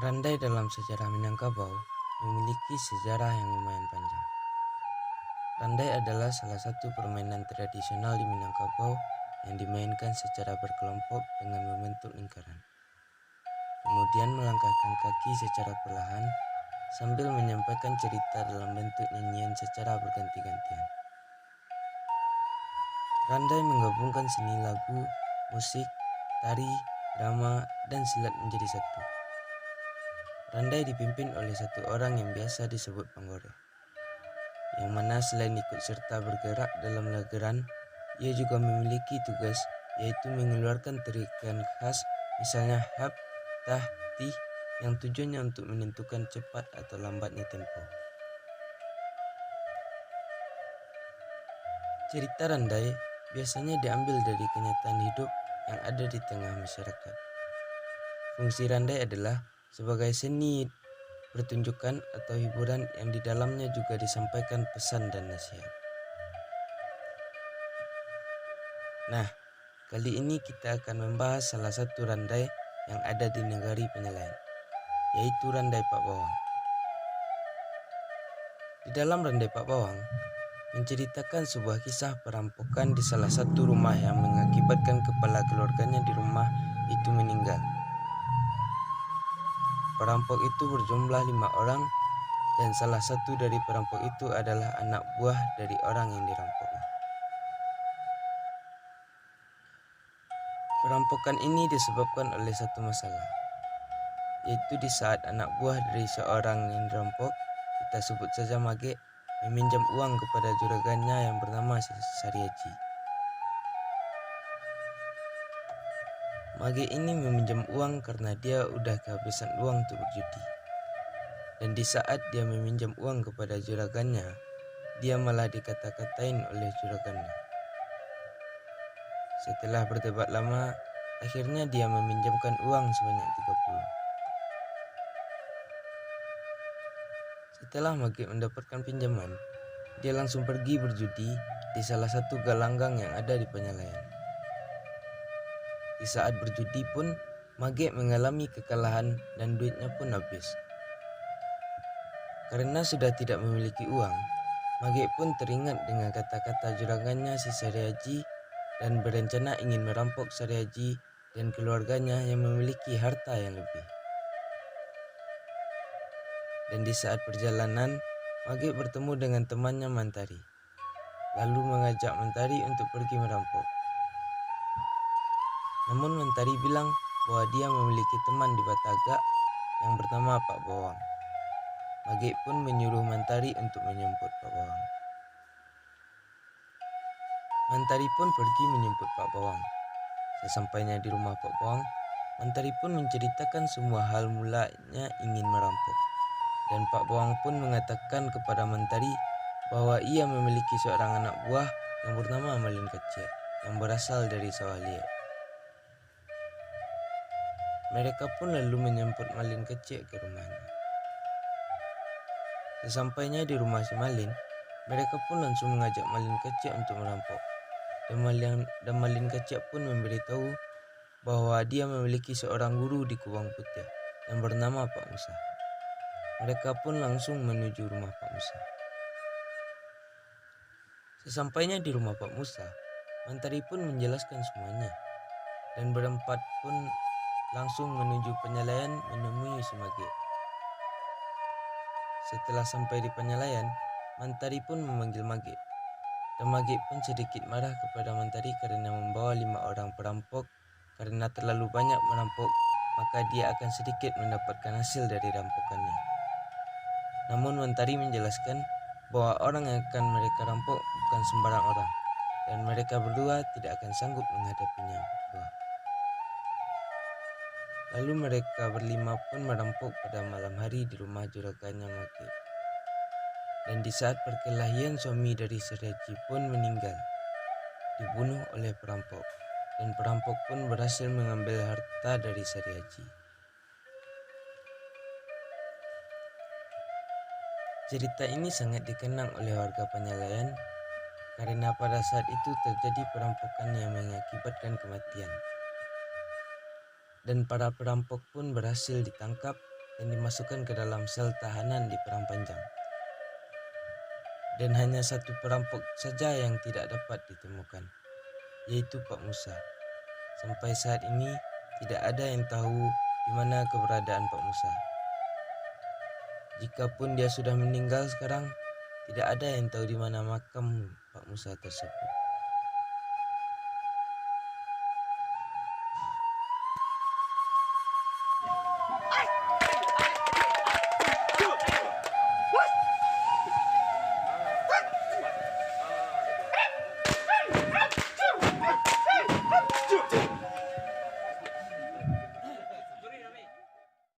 Randai dalam sejarah Minangkabau memiliki sejarah yang lumayan panjang. Randai adalah salah satu permainan tradisional di Minangkabau yang dimainkan secara berkelompok dengan membentuk lingkaran. Kemudian melangkahkan kaki secara perlahan sambil menyampaikan cerita dalam bentuk nyanyian secara berganti-gantian. Randai menggabungkan seni lagu, musik, tari, drama, dan silat menjadi satu. Randai dipimpin oleh satu orang yang biasa disebut panggore, yang mana selain ikut serta bergerak dalam lageran, ia juga memiliki tugas yaitu mengeluarkan teriakan khas, misalnya hap, tah, tih, yang tujuannya untuk menentukan cepat atau lambatnya tempo. Cerita Randai biasanya diambil dari kenyataan hidup yang ada di tengah masyarakat. Fungsi Randai adalah sebagai seni pertunjukan atau hiburan yang di dalamnya juga disampaikan pesan dan nasihat. Nah, kali ini kita akan membahas salah satu randai yang ada di negari Penyelayan, yaitu Randai Pak Bawang. Di dalam Randai Pak Bawang, menceritakan sebuah kisah perampokan di salah satu rumah yang mengakibatkan kepala keluarganya di rumah itu meninggal. Perampok itu berjumlah 5 orang dan salah satu dari perampok itu adalah anak buah dari orang yang dirampoknya. Perampokan ini disebabkan oleh satu masalah, yaitu di saat anak buah dari seorang yang dirampok, kita sebut saja Mage, meminjam uang kepada juragannya yang bernama Sariaji. Mage ini meminjam uang karena dia udah kehabisan uang untuk berjudi. Dan di saat dia meminjam uang kepada juragannya, dia malah dikata-katain oleh juragannya. Setelah berdebat lama, akhirnya dia meminjamkan uang sebanyak 30. Setelah Mage mendapatkan pinjaman, dia langsung pergi berjudi di salah satu galanggang yang ada di Penyelayan. Di saat berjudi pun, Mage mengalami kekalahan dan duitnya pun habis. Karena sudah tidak memiliki uang, Mage pun teringat dengan kata-kata juragannya si Sariaji dan berencana ingin merampok Sariaji dan keluarganya yang memiliki harta yang lebih. Dan di saat perjalanan, Mage bertemu dengan temannya Mantari, lalu mengajak Mantari untuk pergi merampok. Namun Mantari bilang bahwa dia memiliki teman di Bataga yang bernama Pak Bawang. Mage pun menyuruh Mantari untuk menjemput Pak Bawang. Mantari pun pergi menjemput Pak Bawang. Sesampainya di rumah Pak Bawang, Mantari pun menceritakan semua hal mulanya ingin merampok. Dan Pak Bawang pun mengatakan kepada Mantari bahwa ia memiliki seorang anak buah yang bernama Malin Kecil yang berasal dari sawah liek. Mereka pun lalu menjemput Malin Kecil ke rumahnya. Sesampainya di rumah si Malin, mereka pun langsung mengajak Malin Kecil untuk merampok. Dan Malin Kecil pun memberitahu bahwa dia memiliki seorang guru di Kubang Putih yang bernama Pak Musa. Mereka pun langsung menuju rumah Pak Musa. Sesampainya di rumah Pak Musa, Mantari pun menjelaskan semuanya. Dan berempat pun langsung menuju Penyelayan menemui si Mage. Setelah sampai di Penyelayan, Mantari pun memanggil Mage. Dan Mage pun sedikit marah kepada Mantari karena membawa 5 orang perampok. Karena terlalu banyak merampok, maka dia akan sedikit mendapatkan hasil dari rampokannya. Namun Mantari menjelaskan bahwa orang yang akan mereka rampok bukan sembarang orang, dan mereka berdua tidak akan sanggup menghadapinya berdua. Lalu mereka berlima pun merampok pada malam hari di rumah juragannya Mage. Dan di saat perkelahian, suami dari Sariaji pun meninggal, dibunuh oleh perampok. Dan perampok pun berhasil mengambil harta dari Sariaji. Cerita ini sangat dikenang oleh warga Penyelayan karena pada saat itu terjadi perampokan yang mengakibatkan kematian. Dan para perampok pun berhasil ditangkap dan dimasukkan ke dalam sel tahanan di Perang Panjang. Dan hanya satu perampok saja yang tidak dapat ditemukan, yaitu Pak Musa. Sampai saat ini tidak ada yang tahu di mana keberadaan Pak Musa. Jikapun dia sudah meninggal sekarang, tidak ada yang tahu di mana makam Pak Musa tersebut.